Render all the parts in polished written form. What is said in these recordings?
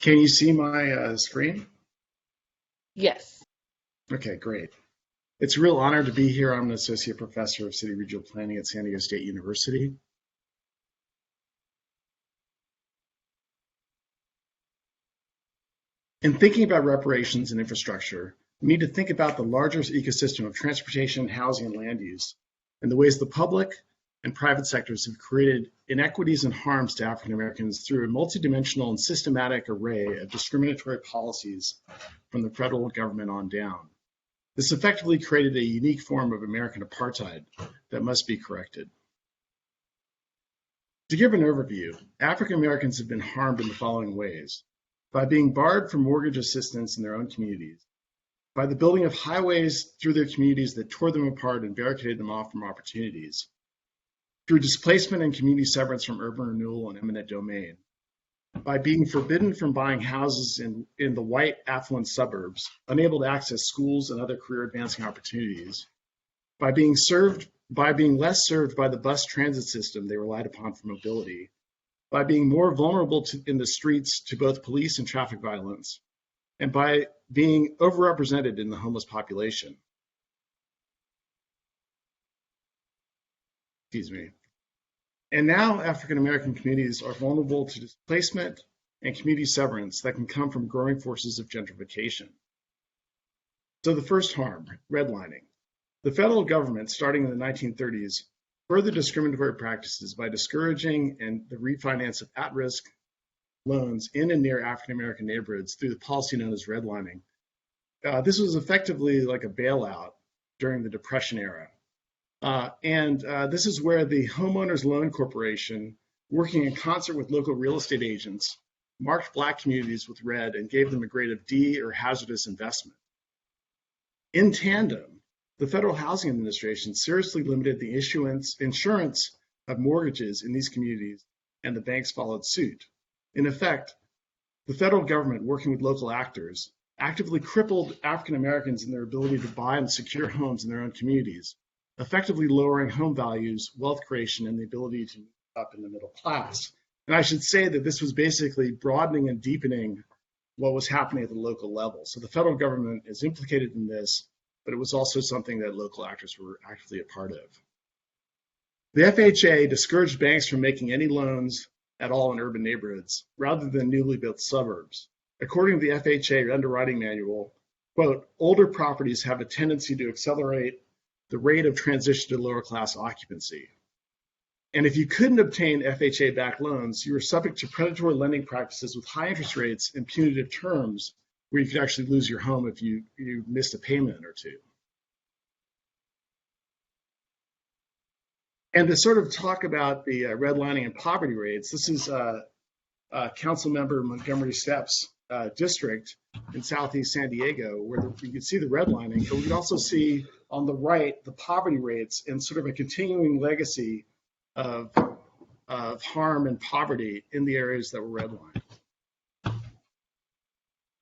Can you see my screen? Yes. Okay, great. It's a real honor to be here. I'm an associate professor of city regional planning at San Diego State University. In thinking about reparations and infrastructure, we need to think about the larger ecosystem of transportation, housing, and land use, and the ways the public and private sectors have created inequities and harms to African Americans through a multidimensional and systematic array of discriminatory policies from the federal government on down. This effectively created a unique form of American apartheid that must be corrected. To give an overview, African Americans have been harmed in the following ways: by being barred from mortgage assistance in their own communities, by the building of highways through their communities that tore them apart and barricaded them off from opportunities, through displacement and community severance from urban renewal and eminent domain, by being forbidden from buying houses in the white affluent suburbs, unable to access schools and other career advancing opportunities, by being less served by the bus transit system they relied upon for mobility, by being more vulnerable in the streets to both police and traffic violence, and by being overrepresented in the homeless population. Excuse me. And now African American communities are vulnerable to displacement and community severance that can come from growing forces of gentrification. So the first harm, redlining. The federal government, starting in the 1930s, further discriminatory practices by discouraging and the refinance of at-risk loans in and near African American neighborhoods through the policy known as redlining. This was effectively like a bailout during the Depression era. This is where the Homeowners Loan Corporation, working in concert with local real estate agents, marked Black communities with red and gave them a grade of D or hazardous investment. In tandem, the Federal Housing Administration seriously limited the insurance of mortgages in these communities, and the banks followed suit. In effect, the federal government, working with local actors, actively crippled African Americans in their ability to buy and secure homes in their own communities, effectively lowering home values, wealth creation, and the ability to move up in the middle class. And I should say that this was basically broadening and deepening what was happening at the local level. So the federal government is implicated in this, but it was also something that local actors were actively a part of. The FHA discouraged banks from making any loans at all in urban neighborhoods, rather than newly built suburbs. According to the FHA underwriting manual, quote, older properties have a tendency to accelerate the rate of transition to lower class occupancy. And if you couldn't obtain FHA-backed loans, you were subject to predatory lending practices with high interest rates and punitive terms where you could actually lose your home if you missed a payment or two. And to sort of talk about the redlining and poverty rates, this is Council Member Montgomery Steps district in Southeast San Diego, where you can see the redlining, but we can also see on the right the poverty rates and sort of a continuing legacy of harm and poverty in the areas that were redlined.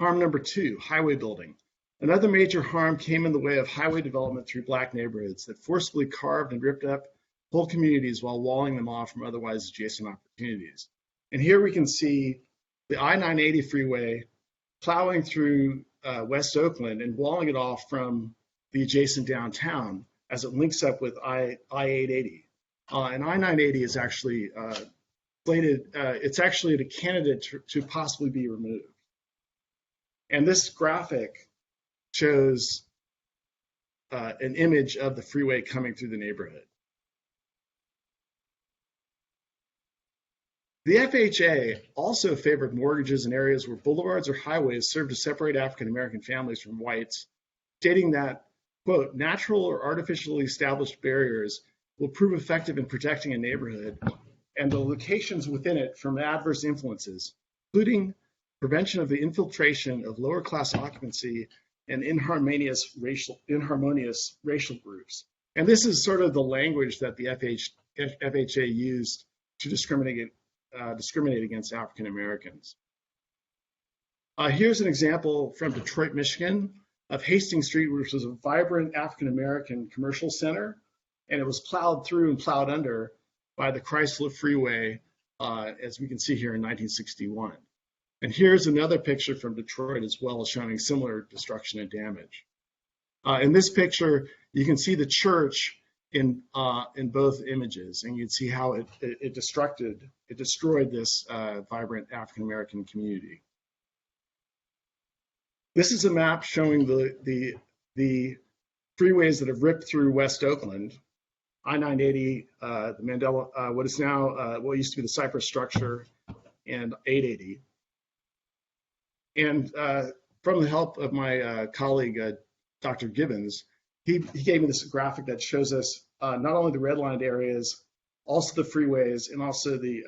Harm number 2, highway building. Another major harm came in the way of highway development through Black neighborhoods that forcibly carved and ripped up whole communities while walling them off from otherwise adjacent opportunities. And here we can see the I-980 freeway plowing through West Oakland and walling it off from the adjacent downtown as it links up with I-880. And I-980 is actually slated, it's actually a candidate to possibly be removed. And this graphic shows an image of the freeway coming through the neighborhood. The FHA also favored mortgages in areas where boulevards or highways served to separate African American families from whites, stating that, quote, natural or artificially established barriers will prove effective in protecting a neighborhood and the locations within it from adverse influences, including prevention of the infiltration of lower class occupancy and inharmonious racial groups. And this is sort of the language that the FHA used to discriminate against African Americans. Here's an example from Detroit, Michigan, of Hastings Street, which was a vibrant African American commercial center, and it was plowed through and plowed under by the Chrysler Freeway, as we can see here in 1961. And here's another picture from Detroit as well, showing similar destruction and damage. In this picture, you can see the church in both images, and you'd see how it destroyed this vibrant African American community. This is a map showing the freeways that have ripped through West Oakland. I-980, the Mandela, what is now what used to be the Cypress structure, and 880. And from the help of my colleague, Dr. Gibbons, he gave me this graphic that shows us not only the redlined areas, also the freeways, and also the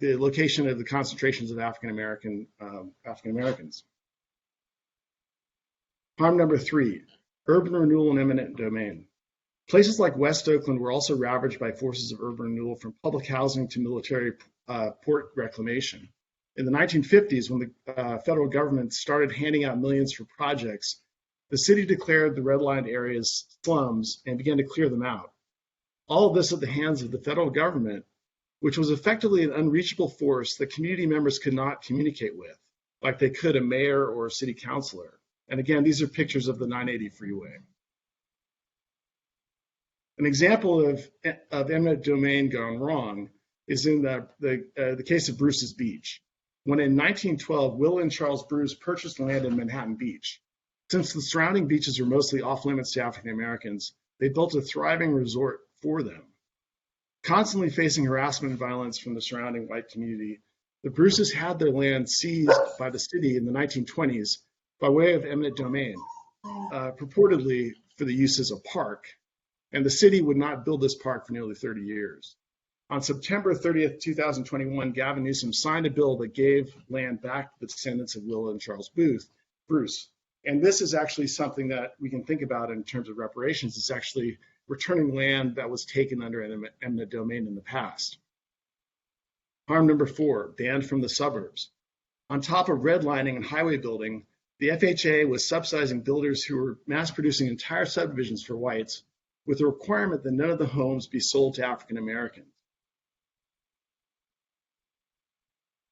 location of the concentrations of African Americans. Harm number 3, urban renewal and eminent domain. Places like West Oakland were also ravaged by forces of urban renewal, from public housing to military port reclamation. In the 1950s, when the federal government started handing out millions for projects, the city declared the redlined areas slums and began to clear them out. All of this at the hands of the federal government, which was effectively an unreachable force that community members could not communicate with, like they could a mayor or a city councilor. And again, these are pictures of the 980 freeway. An example of eminent domain gone wrong is in the case of Bruce's Beach, when in 1912, Will and Charles Bruce purchased land in Manhattan Beach. Since the surrounding beaches were mostly off limits to African Americans, they built a thriving resort for them. Constantly facing harassment and violence from the surrounding white community, the Bruces had their land seized by the city in the 1920s by way of eminent domain, purportedly for the use as a park, and the city would not build this park for nearly 30 years. On September 30th, 2021, Gavin Newsom signed a bill that gave land back to the descendants of Will and Charles Bruce. And this is actually something that we can think about in terms of reparations. It's actually returning land that was taken under eminent domain in the past. Harm number 4, banned from the suburbs. On top of redlining and highway building, the FHA was subsidizing builders who were mass producing entire subdivisions for whites, with the requirement that none of the homes be sold to African Americans.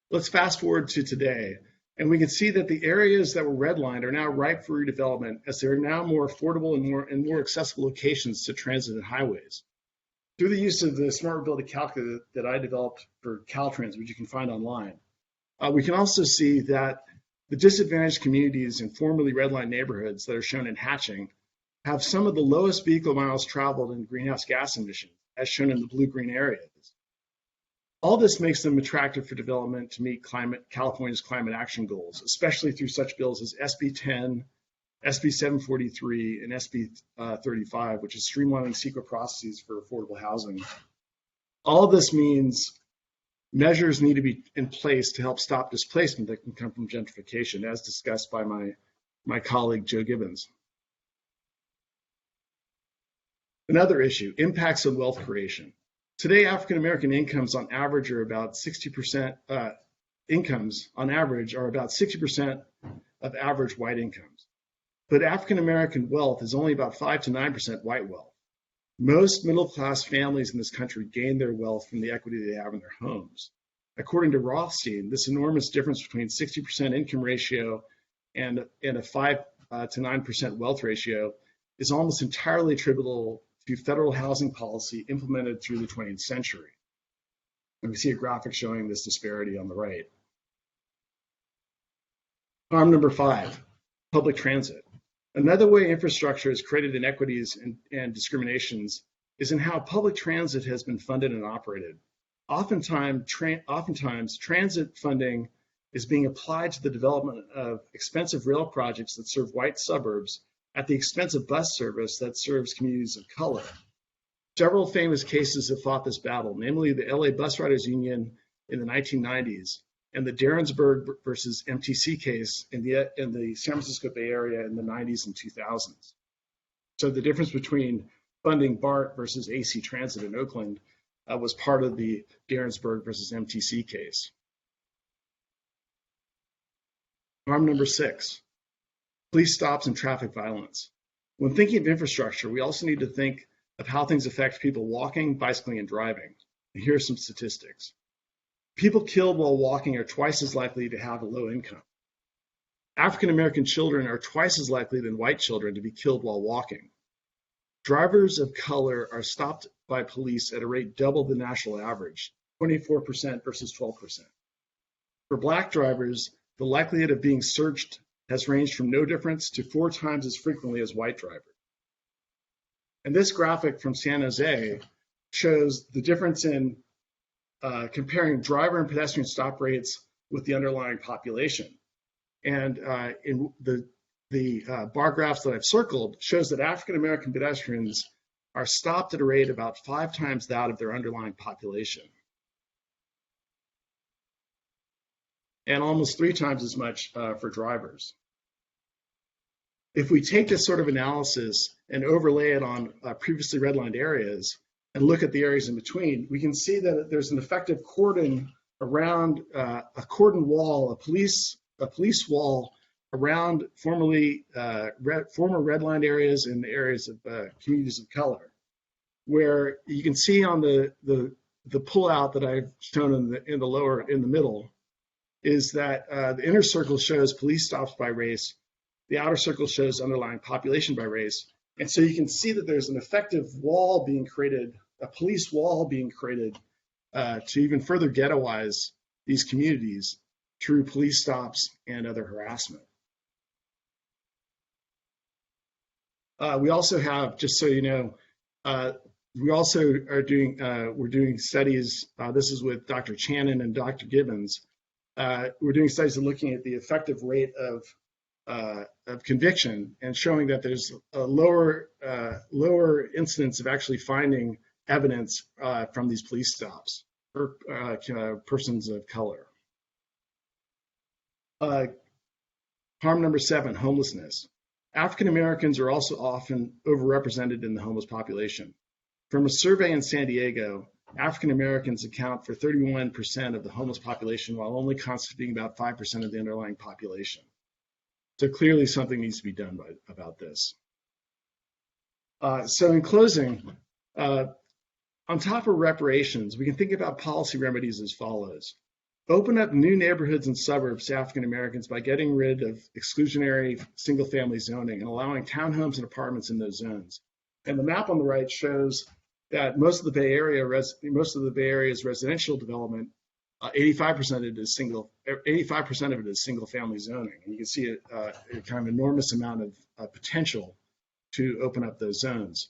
Let's fast forward to today, and we can see that the areas that were redlined are now ripe for redevelopment, as there are now more affordable and more accessible locations to transit and highways. Through the use of the Smart Mobility Calculator that I developed for Caltrans, which you can find online, we can also see that the disadvantaged communities in formerly redlined neighborhoods that are shown in hatching have some of the lowest vehicle miles traveled in greenhouse gas emissions, as shown in the blue-green areas. All this makes them attractive for development to meet California's climate action goals, especially through such bills as SB 10, SB 743, and SB 35, which is streamlining secret processes for affordable housing. All of this means measures need to be in place to help stop displacement that can come from gentrification, as discussed by my colleague, Joe Gibbons. Another issue, impacts on wealth creation. Today, African American incomes on average are about 60%, incomes on average are about 60% of average white incomes. But African American wealth is only about 5 to 9% white wealth. Most middle-class families in this country gain their wealth from the equity they have in their homes. According to Rothstein, this enormous difference between 60% income ratio and a 5 to 9% wealth ratio is almost entirely attributable to federal housing policy implemented through the 20th century. And we see a graphic showing this disparity on the right. Harm number 5, public transit. Another way infrastructure has created inequities and discriminations is in how public transit has been funded and operated. Oftentimes, transit funding is being applied to the development of expensive rail projects that serve white suburbs at the expense of bus service that serves communities of color. Several famous cases have fought this battle, namely the LA Bus Riders Union in the 1990s and the Derensburg versus MTC case in the San Francisco Bay Area in the 90s and 2000s. So the difference between funding BART versus AC Transit in Oakland was part of the Derensburg versus MTC case. Harm number 6, police stops and traffic violence. When thinking of infrastructure, we also need to think of how things affect people walking, bicycling, and driving. And here are some statistics. People killed while walking are twice as likely to have a low income. African American children are twice as likely than white children to be killed while walking. Drivers of color are stopped by police at a rate double the national average, 24% versus 12%. For Black drivers, the likelihood of being searched has ranged from no difference to 4 times as frequently as white drivers. And this graphic from San Jose shows the difference in comparing driver and pedestrian stop rates with the underlying population. And in the bar graphs that I've circled shows that African American pedestrians are stopped at a rate about 5 times that of their underlying population, and almost 3 times as much for drivers. If we take this sort of analysis and overlay it on previously redlined areas and look at the areas in between, we can see that there's an effective cordon around a cordon wall, a police wall around former redlined areas and areas of communities of color, where you can see on the pullout that I've shown in the middle is that the inner circle shows police stops by race, the outer circle shows underlying population by race, and so you can see that there's an effective wall being created, a police wall being created to even further ghettoize these communities through police stops and other harassment. We also have, just so you know, we also are doing, we're doing studies, this is with Dr. Channon and Dr. Gibbons. We're doing studies looking at the effective rate of conviction and showing that there's a lower incidence of actually finding evidence from these police stops for persons of color. Harm number 7, homelessness. African Americans are also often overrepresented in the homeless population. From a survey in San Diego, African Americans account for 31% of the homeless population, while only constituting about 5% of the underlying population. So clearly something needs to be done about this. So in closing, on top of reparations, we can think about policy remedies as follows. Open up new neighborhoods and suburbs to African Americans by getting rid of exclusionary single-family zoning and allowing townhomes and apartments in those zones. And the map on the right shows that most of the Bay Area's residential development, 85% of it is single-family zoning. And you can see a kind of enormous amount of potential to open up those zones.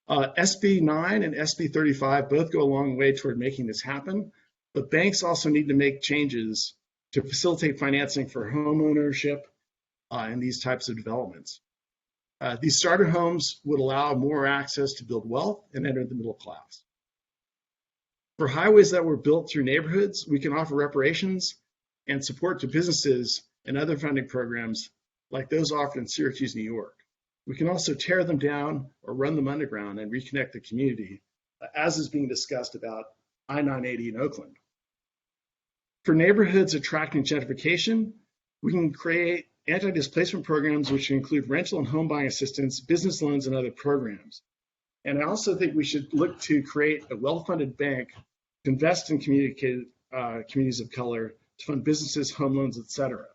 SB 9 and SB 35 both go a long way toward making this happen, but banks also need to make changes to facilitate financing for home ownership in these types of developments. These starter homes would allow more access to build wealth and enter the middle class. For highways that were built through neighborhoods, we can offer reparations and support to businesses and other funding programs like those offered in Syracuse, New York. We can also tear them down or run them underground and reconnect the community, as is being discussed about I-980 in Oakland. For neighborhoods attracting gentrification, we can create anti-displacement programs which include rental and home buying assistance, business loans, and other programs. And I also think we should look to create a well-funded bank to invest in communities of color, to fund businesses, home loans, etc.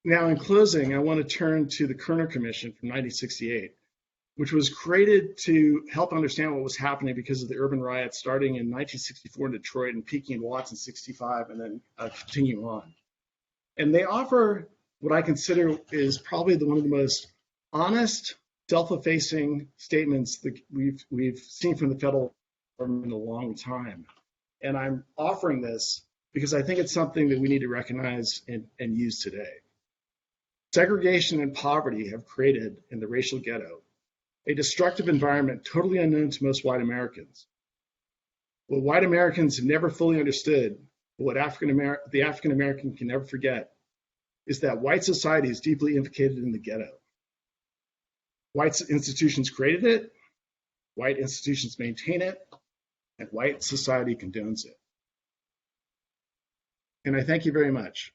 Now, in closing, I want to turn to the Kerner Commission from 1968, which was created to help understand what was happening because of the urban riots starting in 1964 in Detroit and peaking in Watts in 65 and then continuing on. And they offer what I consider is probably one of the most honest, self-effacing statements that we've seen from the federal government in a long time. And I'm offering this because I think it's something that we need to recognize and use today. Segregation and poverty have created in the racial ghetto a destructive environment totally unknown to most white Americans. What white Americans have never fully understood, but what the African American can never forget, is that white society is deeply implicated in the ghetto. White institutions created it, white institutions maintain it, and white society condones it. And I thank you very much.